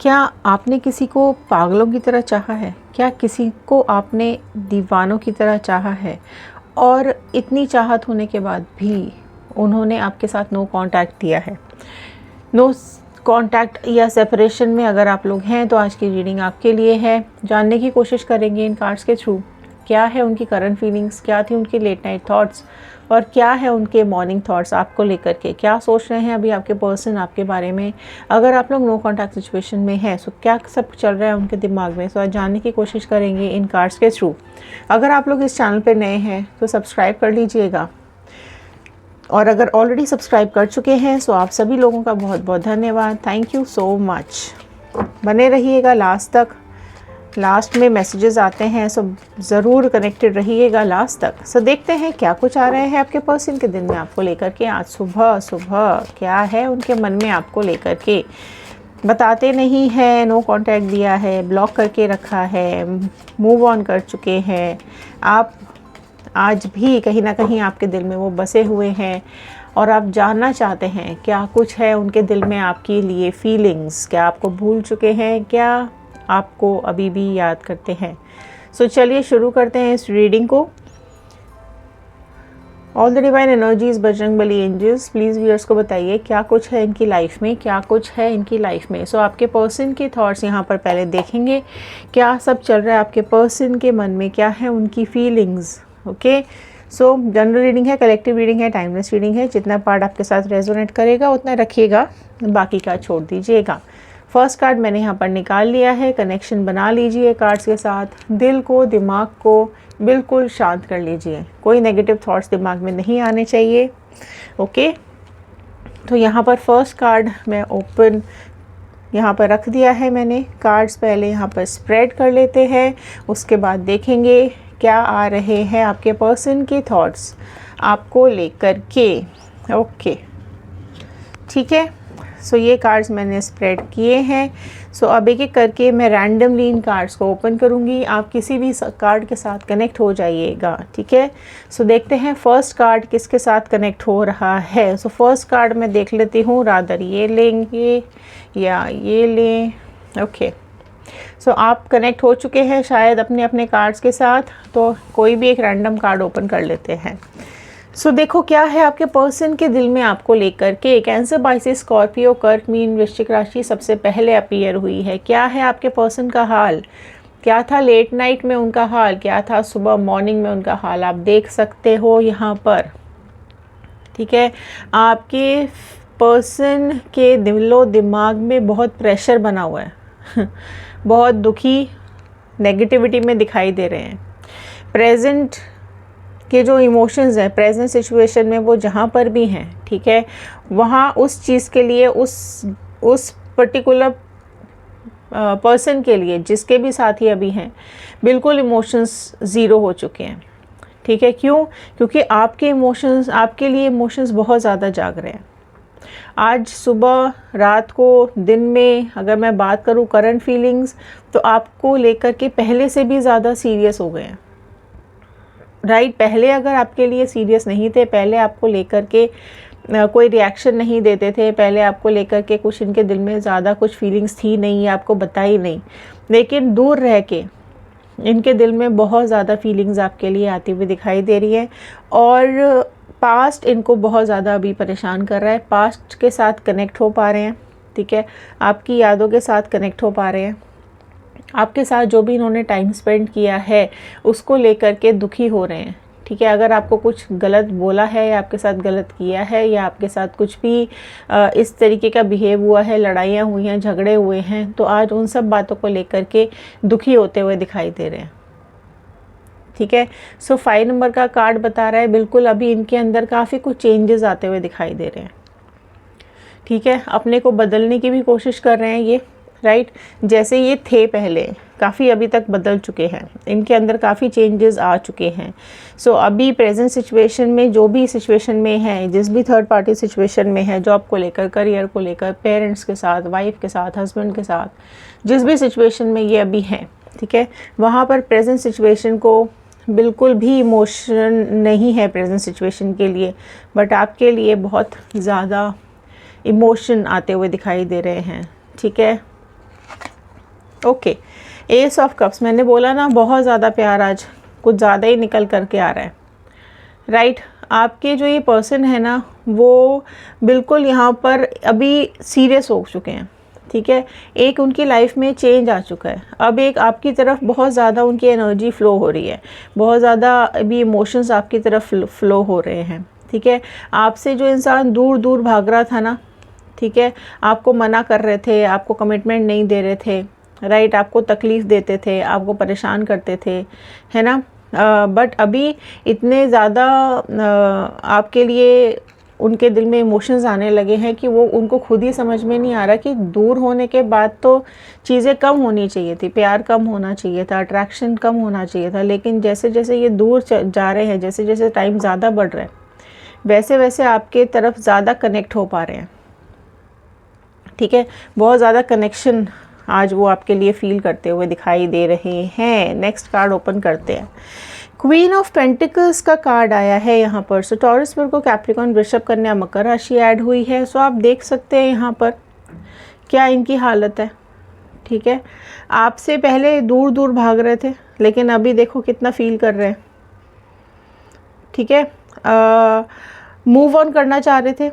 क्या आपने किसी को पागलों की तरह चाहा है? क्या किसी को आपने दीवानों की तरह चाहा है और इतनी चाहत होने के बाद भी उन्होंने आपके साथ नो कांटेक्ट दिया है? नो कांटेक्ट या सेपरेशन में अगर आप लोग हैं तो आज की रीडिंग आपके लिए है। जानने की कोशिश करेंगे इन कार्ड्स के थ्रू क्या है उनकी करंट फीलिंग्स, क्या थी उनकी लेट नाइट थॉट्स और क्या है उनके मॉर्निंग थॉट्स आपको लेकर के, क्या सोच रहे हैं अभी आपके पर्सन आपके बारे में। अगर आप लोग नो कॉन्टैक्ट सिचुएशन में हैं सो क्या सब चल रहा है उनके दिमाग में, सो आज जानने की कोशिश करेंगे इन कार्ड्स के थ्रू। अगर आप लोग इस चैनल पर नए हैं तो सब्सक्राइब कर लीजिएगा और अगर ऑलरेडी सब्सक्राइब कर चुके हैं सो आप सभी लोगों का बहुत बहुत धन्यवाद, थैंक यू सो मच। बने रहिएगा लास्ट तक, लास्ट में मैसेजेस आते हैं सो ज़रूर कनेक्टेड रहिएगा लास्ट तक। सो देखते हैं क्या कुछ आ रहे हैं आपके पर्सन के दिन में आपको लेकर के। आज सुबह सुबह क्या है उनके मन में आपको लेकर के, बताते नहीं हैं, नो कांटेक्ट दिया है, ब्लॉक करके रखा है, मूव ऑन कर चुके हैं। आप आज भी कहीं ना कहीं आपके दिल में वो बसे हुए हैं और आप जानना चाहते हैं क्या कुछ है उनके दिल में आपके लिए फीलिंग्स। क्या आपको भूल चुके हैं, क्या आपको अभी भी याद करते हैं। सो चलिए शुरू करते हैं इस रीडिंग को। All the divine energies, Bajrangbali angels, please viewers को बताइए क्या कुछ है इनकी लाइफ में, क्या कुछ है इनकी लाइफ में। सो आपके पर्सन के थॉट्स यहाँ पर पहले देखेंगे क्या सब चल रहा है आपके पर्सन के मन में, क्या है उनकी फीलिंग्स। ओके, सो जनरल रीडिंग है, कलेक्टिव रीडिंग है, टाइमलेस रीडिंग है। जितना पार्ट आपके साथ रेजोनेट करेगा उतना रखिएगा, बाकी का छोड़ दीजिएगा। फर्स्ट कार्ड मैंने यहाँ पर निकाल लिया है। कनेक्शन बना लीजिए कार्ड्स के साथ, दिल को दिमाग को बिल्कुल शांत कर लीजिए, कोई नेगेटिव थॉट्स दिमाग में नहीं आने चाहिए। ओके, तो यहाँ पर फर्स्ट कार्ड मैं ओपन यहाँ पर रख दिया है मैंने। कार्ड्स पहले यहाँ पर स्प्रेड कर लेते हैं, उसके बाद देखेंगे क्या आ रहे हैं आपके पर्सन के थॉट्स आपको लेकर के। ओके ठीक है, सो ये कार्ड्स मैंने स्प्रेड किए हैं। सो अब एक एक करके मैं रैंडमली इन कार्ड्स को ओपन करूँगी, आप किसी भी कार्ड के साथ कनेक्ट हो जाइएगा, ठीक है। सो देखते हैं फर्स्ट कार्ड किसके साथ कनेक्ट हो रहा है। सो फर्स्ट कार्ड मैं देख लेती हूँ, रादर ये लेंगे या ये लें। ओके, सो आप कनेक्ट हो चुके हैं शायद अपने अपने कार्ड्स के साथ, तो कोई भी एक रैंडम कार्ड ओपन कर लेते हैं। सो देखो क्या है आपके पर्सन के दिल में आपको लेकर के। कैंसर, बाइसेस, स्कॉर्पियो, कर्क, मीन, वृश्चिक राशि सबसे पहले अपीयर हुई है। क्या है आपके पर्सन का हाल, क्या था लेट नाइट में उनका हाल, क्या था सुबह मॉर्निंग में उनका हाल, आप देख सकते हो यहाँ पर, ठीक है। आपके पर्सन के दिलो दिमाग में बहुत प्रेशर बना हुआ है बहुत दुखी, नेगेटिविटी में दिखाई दे रहे हैं। प्रेजेंट के जो इमोशंस हैं प्रेजेंट सिचुएशन में वो जहाँ पर भी हैं, ठीक है, वहाँ उस चीज़ के लिए उस पर्टिकुलर पर्सन के लिए जिसके भी साथ ही अभी हैं बिल्कुल इमोशंस ज़ीरो हो चुके हैं, ठीक है। क्यों? क्योंकि आपके इमोशंस, आपके लिए इमोशंस बहुत ज़्यादा जाग रहे हैं। आज सुबह, रात को, दिन में अगर मैं बात करूँ करंट फीलिंग्स, तो आपको लेकर के पहले से भी ज़्यादा सीरियस हो गए हैं, राइट। पहले अगर आपके लिए सीरियस नहीं थे, पहले आपको लेकर के कोई रिएक्शन नहीं देते थे, पहले आपको लेकर के कुछ इनके दिल में ज़्यादा कुछ फीलिंग्स थी नहीं, आपको बताई नहीं, लेकिन दूर रह के इनके दिल में बहुत ज़्यादा फीलिंग्स आपके लिए आती हुई दिखाई दे रही है। और पास्ट इनको बहुत ज़्यादा अभी परेशान कर रहा है। पास्ट के साथ कनेक्ट हो पा रहे हैं, ठीक है, आपकी यादों के साथ कनेक्ट हो पा रहे हैं। आपके साथ जो भी इन्होंने टाइम स्पेंड किया है उसको लेकर के दुखी हो रहे हैं, ठीक है। अगर आपको कुछ गलत बोला है या आपके साथ गलत किया है या आपके साथ कुछ भी इस तरीके का बिहेव हुआ है, लड़ाइयाँ हुई हैं, झगड़े हुए हैं, तो आज उन सब बातों को लेकर के दुखी होते हुए दिखाई दे रहे हैं, ठीक है। सो 5 नंबर का कार्ड बता रहा है बिल्कुल अभी इनके अंदर काफ़ी कुछ चेंजेस आते हुए दिखाई दे रहे हैं, ठीक है। अपने को बदलने की भी कोशिश कर रहे हैं ये, राइट। जैसे ये थे पहले काफ़ी अभी तक बदल चुके हैं, इनके अंदर काफ़ी चेंजेस आ चुके हैं। सो अभी प्रेजेंट सिचुएशन में जो भी सिचुएशन में है, जिस भी थर्ड पार्टी सिचुएशन में है, जॉब को लेकर, करियर को लेकर, पेरेंट्स के साथ, वाइफ के साथ, हस्बैंड के साथ, जिस भी सिचुएशन में ये अभी हैं, ठीक है, वहाँ पर प्रेजेंट सिचुएशन को बिल्कुल भी इमोशन नहीं है प्रेजेंट सिचुएशन के लिए, बट आपके लिए बहुत ज़्यादा इमोशन आते हुए दिखाई दे रहे हैं, ठीक है। ओके, एस ऑफ कप्स, मैंने बोला ना बहुत ज़्यादा प्यार आज कुछ ज़्यादा ही निकल करके आ रहा है, राइट। आपके जो ये पर्सन है ना वो बिल्कुल यहाँ पर अभी सीरियस हो चुके हैं, ठीक है। एक उनकी लाइफ में चेंज आ चुका है, अब एक आपकी तरफ बहुत ज़्यादा उनकी एनर्जी फ़्लो हो रही है, बहुत ज़्यादा अभी इमोशंस आपकी तरफ फ़्लो हो रहे हैं, ठीक है। आपसे जो इंसान दूर दूर भाग रहा था ना, ठीक है, आपको मना कर रहे थे, आपको कमिटमेंट नहीं दे रहे थे, राइट, आपको तकलीफ़ देते थे, आपको परेशान करते थे, है ना, बट अभी इतने ज़्यादा आपके लिए उनके दिल में इमोशंस आने लगे हैं कि वो उनको खुद ही समझ में नहीं आ रहा कि दूर होने के बाद तो चीज़ें कम होनी चाहिए थी, प्यार कम होना चाहिए था, अट्रैक्शन कम होना चाहिए था, लेकिन जैसे जैसे ये दूर जा रहे हैं, जैसे जैसे टाइम ज़्यादा बढ़ रहा है, वैसे वैसे आपके तरफ ज़्यादा कनेक्ट हो पा रहे हैं, ठीक है। बहुत ज़्यादा कनेक्शन आज वो आपके लिए फील करते हुए दिखाई दे रहे हैं। नेक्स्ट कार्ड ओपन करते हैं। क्वीन ऑफ पेंटिकल्स का कार्ड आया है यहाँ पर। सो टॉरस, वर्गो, कैप्रिकॉर्न, वृषभ, कन्या, मकर राशि ऐड हुई है। सो आप देख सकते हैं यहाँ पर क्या इनकी हालत है, ठीक है। आपसे पहले दूर दूर भाग रहे थे, लेकिन अभी देखो कितना फील कर रहे हैं, ठीक है। मूव ऑन करना चाह रहे थे,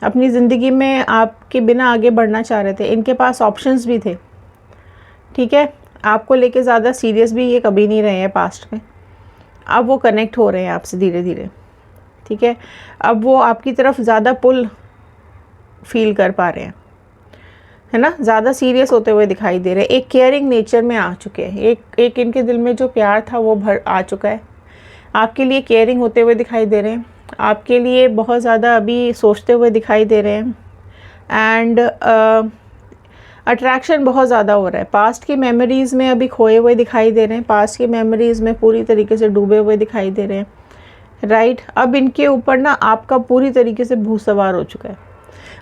अपनी ज़िंदगी में आपके बिना आगे बढ़ना चाह रहे थे। इनके पास ऑप्शंस भी थे, ठीक है। आपको लेके ज़्यादा सीरियस भी ये कभी नहीं रहे हैं पास्ट में। अब वो कनेक्ट हो रहे हैं आपसे धीरे धीरे, ठीक है। अब वो आपकी तरफ ज़्यादा पुल फील कर पा रहे हैं, है ना, ज़्यादा सीरियस होते हुए दिखाई दे रहे हैं। एक केयरिंग नेचर में आ चुके हैं। एक इनके दिल में जो प्यार था वो भर आ चुका है। आपके लिए केयरिंग होते हुए दिखाई दे रहे हैं, आपके लिए बहुत ज़्यादा अभी सोचते हुए दिखाई दे रहे हैं। एंड अट्रैक्शन बहुत ज़्यादा हो रहा है। पास्ट की मेमोरीज़ में अभी खोए हुए दिखाई दे रहे हैं, पास्ट की मेमोरीज़ में पूरी तरीके से डूबे हुए दिखाई दे रहे हैं, राइट। अब इनके ऊपर ना आपका पूरी तरीके से भूत सवार हो चुका है।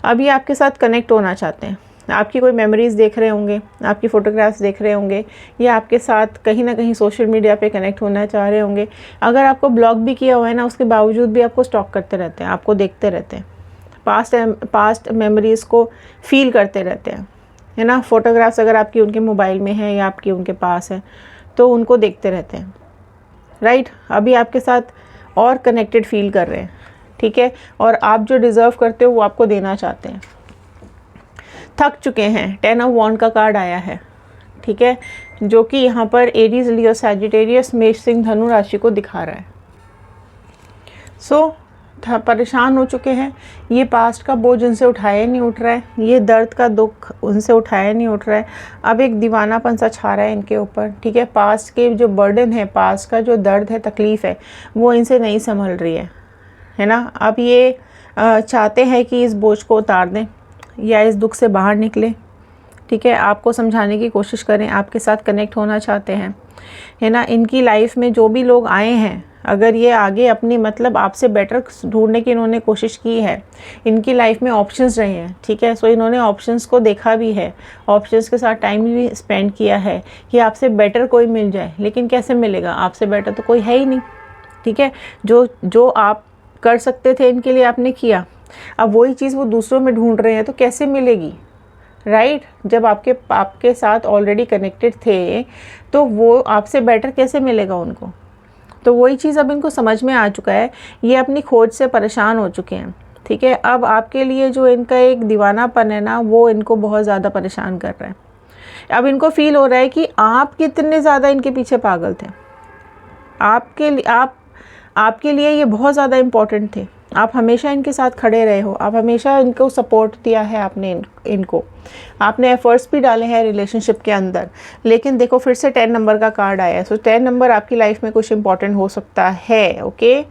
अभी आपके साथ कनेक्ट होना चाहते हैं, आपकी कोई मेमोरीज़ देख रहे होंगे, आपकी फ़ोटोग्राफ्स देख रहे होंगे, या आपके साथ कहीं ना कहीं सोशल मीडिया पे कनेक्ट होना चाह रहे होंगे। अगर आपको ब्लॉक भी किया हुआ है ना, उसके बावजूद भी आपको स्टॉक करते रहते हैं, आपको देखते रहते हैं, पास्ट मेमोरीज़ को फील करते रहते हैं, है ना। फ़ोटोग्राफ्स अगर आपकी उनके मोबाइल में है या आपकी उनके पास है तो उनको देखते रहते हैं, राइट। अभी आपके साथ और कनेक्टेड फील कर रहे हैं, ठीक है। और आप जो डिज़र्व करते हो वो आपको देना चाहते हैं। थक चुके हैं। 10 ऑफ वॉन्ड का कार्ड आया है, ठीक है, जो कि यहाँ पर एरीज, लियो, सैजिटेरियस, मेष, सिंह, धनु राशि को दिखा रहा है। सो परेशान हो चुके हैं। ये पास्ट का बोझ उनसे उठाया नहीं उठ रहा है, ये दर्द का दुख उनसे उठाया नहीं उठ रहा है। अब एक दीवानापन सा छा रहा है इनके ऊपर, ठीक है। पास्ट के जो बर्डन है, पास्ट का जो दर्द है, तकलीफ़ है, वो इनसे नहीं संभल रही है ना। अब ये चाहते हैं कि इस बोझ को उतार दें या इस दुख से बाहर निकलें, ठीक है। आपको समझाने की कोशिश करें, आपके साथ कनेक्ट होना चाहते हैं, है ना। इनकी लाइफ में जो भी लोग आए हैं, अगर ये आगे अपनी मतलब आपसे बेटर ढूंढने की इन्होंने कोशिश की है, इनकी लाइफ में ऑप्शंस रहे हैं, ठीक है। सो इन्होंने ऑप्शंस को देखा भी है, ऑप्शंस के साथ टाइम भी स्पेंड किया है कि आपसे बेटर कोई मिल जाए, लेकिन कैसे मिलेगा, आपसे बेटर तो कोई है ही नहीं, ठीक है। जो आप कर सकते थे इनके लिए आपने किया, अब वही चीज़ वो दूसरों में ढूंढ रहे हैं तो कैसे मिलेगी, राइट। जब आपके साथ ऑलरेडी कनेक्टेड थे तो वो आपसे बेटर कैसे मिलेगा उनको। तो वही चीज़ अब इनको समझ में आ चुका है, ये अपनी खोज से परेशान हो चुके हैं, ठीक है। अब आपके लिए जो इनका एक दीवानापन है ना, वो इनको बहुत ज़्यादा परेशान कर रहा है। अब इनको फील हो रहा है कि आप कितने ज़्यादा इनके पीछे पागल थे, आपके लिए ये बहुत ज़्यादा इम्पोर्टेंट थे, आप हमेशा इनके साथ खड़े रहे हो, आप हमेशा इनको सपोर्ट दिया है आपने, इनको आपने एफर्ट्स भी डाले हैं रिलेशनशिप के अंदर। लेकिन देखो फिर से 10 नंबर का कार्ड आया है। सो 10 नंबर आपकी लाइफ में कुछ इम्पोर्टेंट हो सकता है, ओके।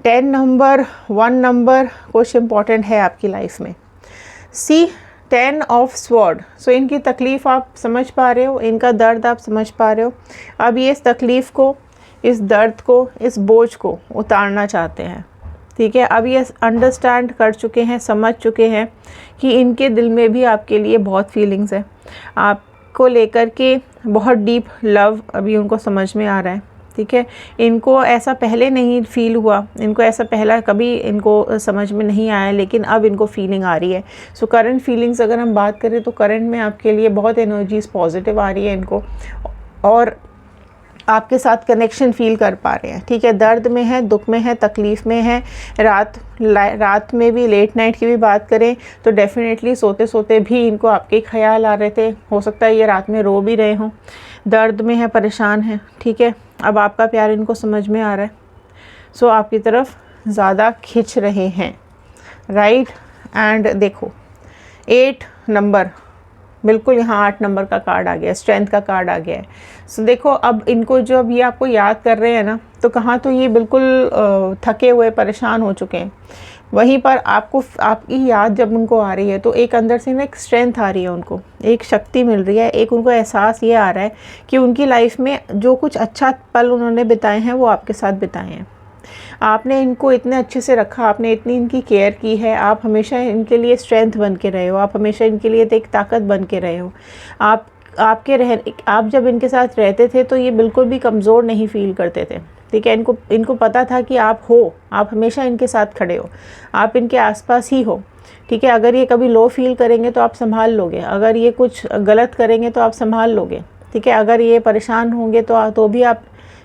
10 नंबर, 1 नंबर कुछ इम्पोर्टेंट है आपकी लाइफ में। सी 10 ऑफ स्वॉर्ड। सो इनकी तकलीफ़ आप समझ पा रहे हो, इनका दर्द आप समझ पा रहे हो। अब ये इस तकलीफ़ को, इस दर्द को, इस बोझ को उतारना चाहते हैं, ठीक है। अब ये अंडरस्टैंड कर चुके हैं, समझ चुके हैं कि इनके दिल में भी आपके लिए बहुत फीलिंग्स है, आपको लेकर के बहुत डीप लव अभी उनको समझ में आ रहा है, ठीक है। इनको ऐसा पहले नहीं फील हुआ, इनको ऐसा पहला कभी इनको समझ में नहीं आया, लेकिन अब इनको फीलिंग आ रही है। सो करंट फीलिंग्स अगर हम बात करें तो करंट में आपके लिए बहुत एनर्जीज पॉजिटिव आ रही है इनको, और आपके साथ कनेक्शन फील कर पा रहे हैं। ठीक है, दर्द में है, दुख में है, तकलीफ़ में है। रात में भी, लेट नाइट की भी बात करें तो डेफिनेटली सोते सोते भी इनको आपके ख्याल आ रहे थे। हो सकता है ये रात में रो भी रहे हों, दर्द में है, परेशान है। ठीक है, अब आपका प्यार इनको समझ में आ रहा है, सो आपकी तरफ ज़्यादा खिंच रहे हैं, राइट। एंड देखो 8 नंबर, बिल्कुल यहाँ 8 नंबर का कार्ड आ गया, स्ट्रेंथ का कार्ड आ गया है। सो देखो अब इनको जो अब ये आपको याद कर रहे हैं ना, तो कहाँ तो ये बिल्कुल थके हुए परेशान हो चुके हैं, वहीं पर आपको आपकी याद जब उनको आ रही है तो एक अंदर से ना एक स्ट्रेंथ आ रही है, उनको एक शक्ति मिल रही है, एक उनको एहसास ये आ रहा है कि उनकी लाइफ में जो कुछ अच्छा पल उन्होंने बिताए हैं वो आपके साथ बिताए हैं। आपने इनको इतने अच्छे से रखा, आपने इतनी इनकी केयर की है, आप हमेशा इनके लिए स्ट्रेंथ बन के रहे हो, आप हमेशा इनके लिए एक ताकत बन के रहे हो। आप जब इनके साथ रहते थे तो ये बिल्कुल भी कमज़ोर नहीं फील करते थे। ठीक है, इनको पता था कि आप हो, आप हमेशा इनके साथ खड़े हो, आप इनके आसपास ही हो। ठीक है, अगर ये कभी लो फील करेंगे तो आप संभाल लोगे, अगर ये कुछ गलत करेंगे तो आप संभाल लोगे। ठीक है, अगर ये परेशान होंगे तो भी आप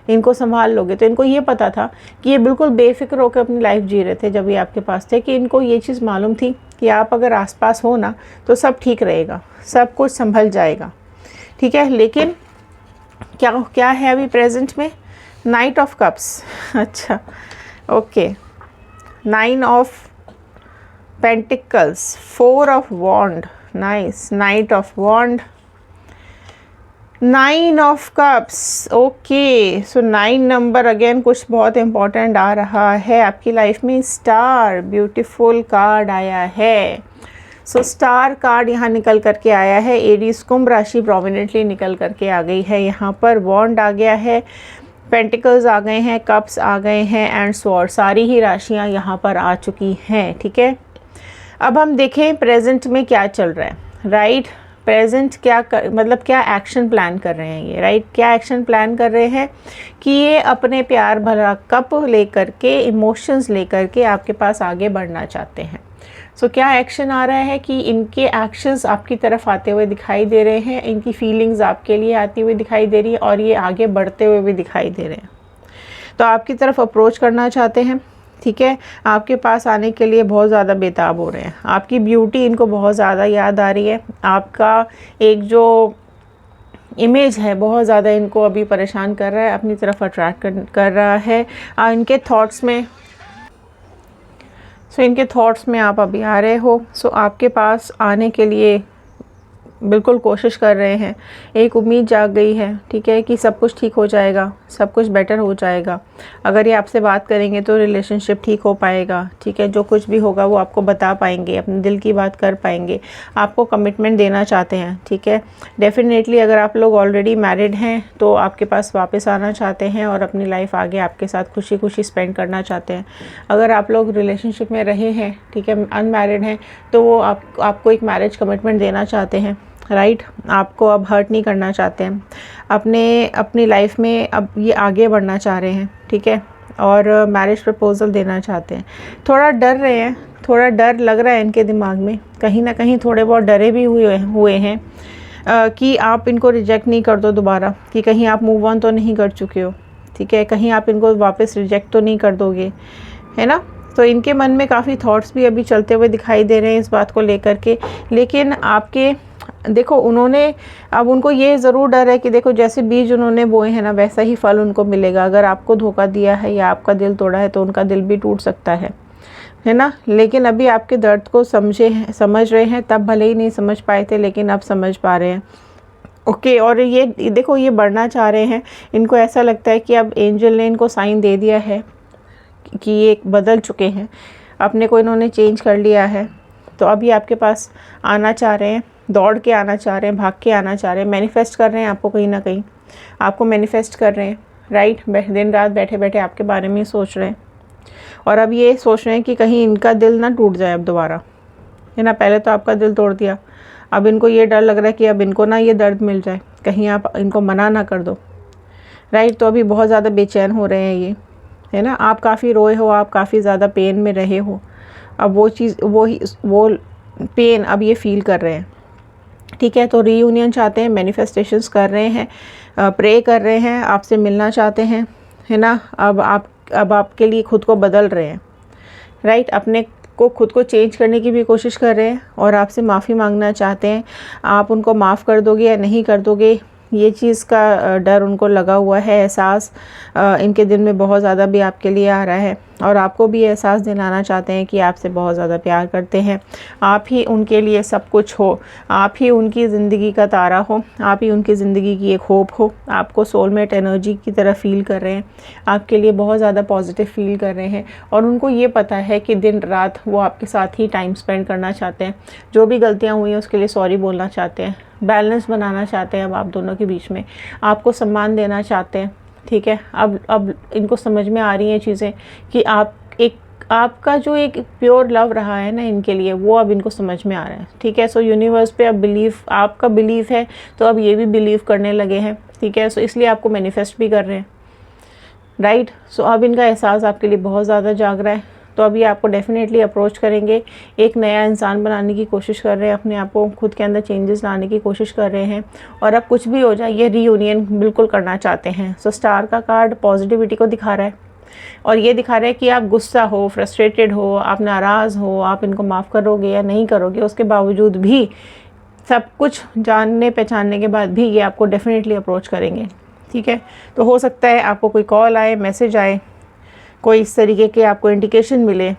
इनको संभाल लोगे। तो इनको ये पता था कि ये बिल्कुल बेफिक्र होकर अपनी लाइफ जी रहे थे जब ये आपके पास थे, कि इनको ये चीज़ मालूम थी कि आप अगर आसपास हो ना तो सब ठीक रहेगा, सब कुछ संभल जाएगा। ठीक है, लेकिन क्या है अभी प्रेजेंट में? Knight of cups. अच्छा, okay, 9 of pentacles, 4 of wand, nice, knight of wand, 9 of cups. Okay, so 9 number again कुछ बहुत इम्पोर्टेंट आ रहा है आपकी लाइफ में। स्टार, ब्यूटीफुल कार्ड आया है। सो स्टार कार्ड यहाँ निकल करके आया है। एरीज कुंभ राशि प्रोमिनेंटली निकल करके आ गई है यहाँ पर। वॉन्ड आ गया है, पेंटिकल्स आ गए हैं, कप्स आ गए हैं, एंड स्वॉर्ड, सारी ही राशियाँ यहाँ पर आ चुकी हैं। ठीक है, अब हम देखें प्रेजेंट में क्या चल रहा है, राइट। प्रेजेंट मतलब क्या एक्शन प्लान कर रहे हैं ये, राइट। क्या एक्शन प्लान कर रहे हैं कि ये अपने प्यार भरा कप लेकर के, इमोशंस लेकर के आपके पास आगे बढ़ना चाहते हैं। सो क्या एक्शन आ रहा है कि इनके एक्शंस आपकी तरफ आते हुए दिखाई दे रहे हैं, इनकी फीलिंग्स आपके लिए आती हुई दिखाई दे रही है, और ये आगे बढ़ते हुए भी दिखाई दे रहे हैं। तो आपकी तरफ अप्रोच करना चाहते हैं। ठीक है, आपके पास आने के लिए बहुत ज़्यादा बेताब हो रहे हैं। आपकी ब्यूटी इनको बहुत ज़्यादा याद आ रही है, आपका एक जो इमेज है बहुत ज़्यादा इनको अभी परेशान कर रहा है, अपनी तरफ अट्रैक्ट कर रहा है। इनके थॉट्स में इनके थॉट्स में आप अभी आ रहे हो। आपके पास आने के लिए बिल्कुल कोशिश कर रहे हैं, एक उम्मीद जाग गई है। ठीक है, कि सब कुछ ठीक हो जाएगा, सब कुछ बेटर हो जाएगा। अगर ये आपसे बात करेंगे तो रिलेशनशिप ठीक हो पाएगा। ठीक है, जो कुछ भी होगा वो आपको बता पाएंगे, अपने दिल की बात कर पाएंगे, आपको कमिटमेंट देना चाहते हैं। ठीक है, डेफिनेटली अगर आप लोग ऑलरेडी मैरिड हैं तो आपके पास वापस आना चाहते हैं और अपनी लाइफ आगे आपके साथ खुशी खुशी स्पेंड करना चाहते हैं। अगर आप लोग रिलेशनशिप में रहे हैं, ठीक है, अनमैरिड हैं, तो वो आपको एक मैरिज कमिटमेंट देना चाहते हैं, राइट। आपको अब हर्ट नहीं करना चाहते हैं, अपनी लाइफ में अब ये आगे बढ़ना चाह रहे हैं। ठीक है, और मैरिज प्रपोजल देना चाहते हैं। थोड़ा डर रहे हैं, थोड़ा डर लग रहा है इनके दिमाग में, कहीं ना कहीं थोड़े बहुत डरे भी हुए हैं कि आप इनको रिजेक्ट नहीं कर दो दोबारा, कि कहीं आप मूव ऑन तो नहीं कर चुके हो। ठीक है, कहीं आप इनको वापस रिजेक्ट तो नहीं कर दोगे, है ना। तो इनके मन में काफ़ी थॉट्स भी अभी चलते हुए दिखाई दे रहे हैं इस बात को लेकर के। लेकिन आपके देखो अब उनको ये ज़रूर डर है कि देखो जैसे बीज उन्होंने बोए हैं ना वैसा ही फल उनको मिलेगा। अगर आपको धोखा दिया है या आपका दिल तोड़ा है तो उनका दिल भी टूट सकता है ना। लेकिन अभी आपके दर्द को समझ रहे हैं, तब भले ही नहीं समझ पाए थे लेकिन अब समझ पा रहे हैं। ओके, और ये देखो ये बढ़ना चाह रहे हैं। इनको ऐसा लगता है कि अब एंजल ने इनको साइन दे दिया है कि ये बदल चुके हैं, अपने को इन्होंने चेंज कर लिया है। तो अभी आपके पास आना चाह रहे हैं, दौड़ के आना चाह रहे हैं, भाग के आना चाह रहे हैं, मैनिफेस्ट कर रहे हैं आपको, कहीं ना कहीं आपको मैनिफेस्ट कर रहे हैं, राइट। दिन रात बैठे बैठे आपके बारे में सोच रहे हैं, और अब ये सोच रहे हैं कि कहीं इनका दिल ना टूट जाए अब दोबारा, है ना। पहले तो आपका दिल तोड़ दिया, अब इनको ये डर लग रहा है कि अब इनको ना ये दर्द मिल जाए, कहीं आप इनको मना ना कर दो, राइट। तो अभी बहुत ज़्यादा बेचैन हो रहे हैं ये, है ना। आप काफ़ी रोए हो, आप काफ़ी ज़्यादा पेन में रहे हो, अब वो चीज़ वो पेन अब ये फील कर रहे हैं, ठीक है। तो रीयूनियन चाहते हैं, मैनिफेस्टेशंस कर रहे हैं, प्रे कर रहे हैं, आपसे मिलना चाहते हैं, है ना। अब आपके लिए खुद को बदल रहे हैं, राइट। अपने को खुद को चेंज करने की भी कोशिश कर रहे हैं और आपसे माफ़ी मांगना चाहते हैं। आप उनको माफ़ कर दोगे या नहीं कर दोगे, ये चीज़ का डर उनको लगा हुआ है, एहसास इनके दिल में बहुत ज़्यादा भी आपके लिए आ रहा है और आपको भी एहसास दिलाना चाहते हैं कि आपसे बहुत ज़्यादा प्यार करते हैं। आप ही उनके लिए सब कुछ हो, आप ही उनकी ज़िंदगी का तारा हो, आप ही उनकी ज़िंदगी की एक होप हो। आपको सोलमेट एनर्जी की तरह फ़ील कर रहे हैं, आपके लिए बहुत ज़्यादा पॉजिटिव फ़ील कर रहे हैं और उनको ये पता है कि दिन रात वो आपके साथ ही टाइम स्पेंड करना चाहते हैं। जो भी गलतियाँ हुई हैं उसके लिए सॉरी बोलना चाहते हैं, बैलेंस बनाना चाहते हैं अब आप दोनों के बीच में, आपको सम्मान देना चाहते हैं, ठीक है। अब इनको समझ में आ रही हैं चीज़ें कि आपका जो एक प्योर लव रहा है ना इनके लिए, वो अब इनको समझ में आ रहा है, ठीक है। सो यूनिवर्स पे अब आपका बिलीव है तो अब ये भी बिलीव करने लगे हैं, ठीक है। सो इसलिए आपको मैनिफेस्ट भी कर रहे हैं, राइट। सो अब इनका एहसास आपके लिए बहुत ज़्यादा जाग रहा है, तो अभी आपको डेफिनेटली अप्रोच करेंगे, एक नया इंसान बनाने की कोशिश कर रहे हैं, अपने आप को खुद के अंदर चेंजेस लाने की कोशिश कर रहे हैं और अब कुछ भी हो जाए ये रीयूनियन बिल्कुल करना चाहते हैं। सो स्टार का कार्ड पॉजिटिविटी को दिखा रहा है और ये दिखा रहा है कि आप गुस्सा हो, फ्रस्ट्रेटेड हो, आप नाराज़ हो, आप इनको माफ़ करोगे या नहीं करोगे, उसके बावजूद भी सब कुछ जानने पहचानने के बाद भी ये आपको डेफिनेटली अप्रोच करेंगे, ठीक है। तो हो सकता है आपको कोई कॉल आए, मैसेज आए, कोई इस तरीके के आपको इंडिकेशन मिले,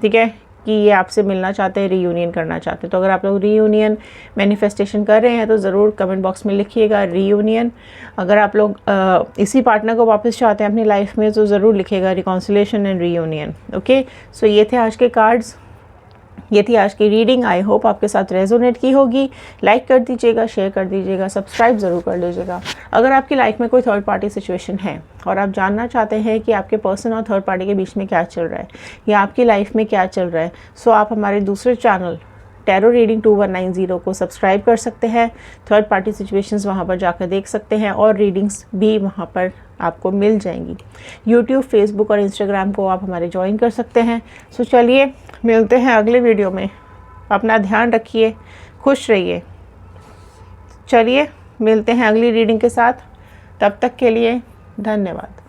ठीक है, कि ये आपसे मिलना चाहते हैं, रीयूनियन करना चाहते हैं। तो अगर आप लोग रीयूनियन मैनिफेस्टेशन कर रहे हैं तो ज़रूर कमेंट बॉक्स में लिखिएगा रीयूनियन। अगर आप लोग इसी पार्टनर को वापस चाहते हैं अपनी लाइफ में तो ज़रूर लिखिएगा रिकॉन्सिलेशन एंड रीयूनियन। ओके, सो ये थे आज के कार्ड्स, ये थी आज की रीडिंग। आई होप आपके साथ रेजोनेट की होगी। लाइक कर दीजिएगा, शेयर कर दीजिएगा, सब्सक्राइब ज़रूर कर लीजिएगा। अगर आपकी लाइफ में कोई थर्ड पार्टी सिचुएशन है और आप जानना चाहते हैं कि आपके पर्सन और थर्ड पार्टी के बीच में क्या चल रहा है या आपकी लाइफ में क्या चल रहा है, सो आप हमारे दूसरे चैनल टैरो रीडिंग 2190 को सब्सक्राइब कर सकते हैं। थर्ड पार्टी सिचुएशंस वहाँ पर जाकर देख सकते हैं और रीडिंग्स भी वहाँ पर आपको मिल जाएंगी। यूट्यूब, फेसबुक और इंस्टाग्राम को आप हमारे ज्वाइन कर सकते हैं। सो चलिए मिलते हैं अगले वीडियो में। अपना ध्यान रखिए, खुश रहिए। चलिए मिलते हैं अगली रीडिंग के साथ, तब तक के लिए धन्यवाद।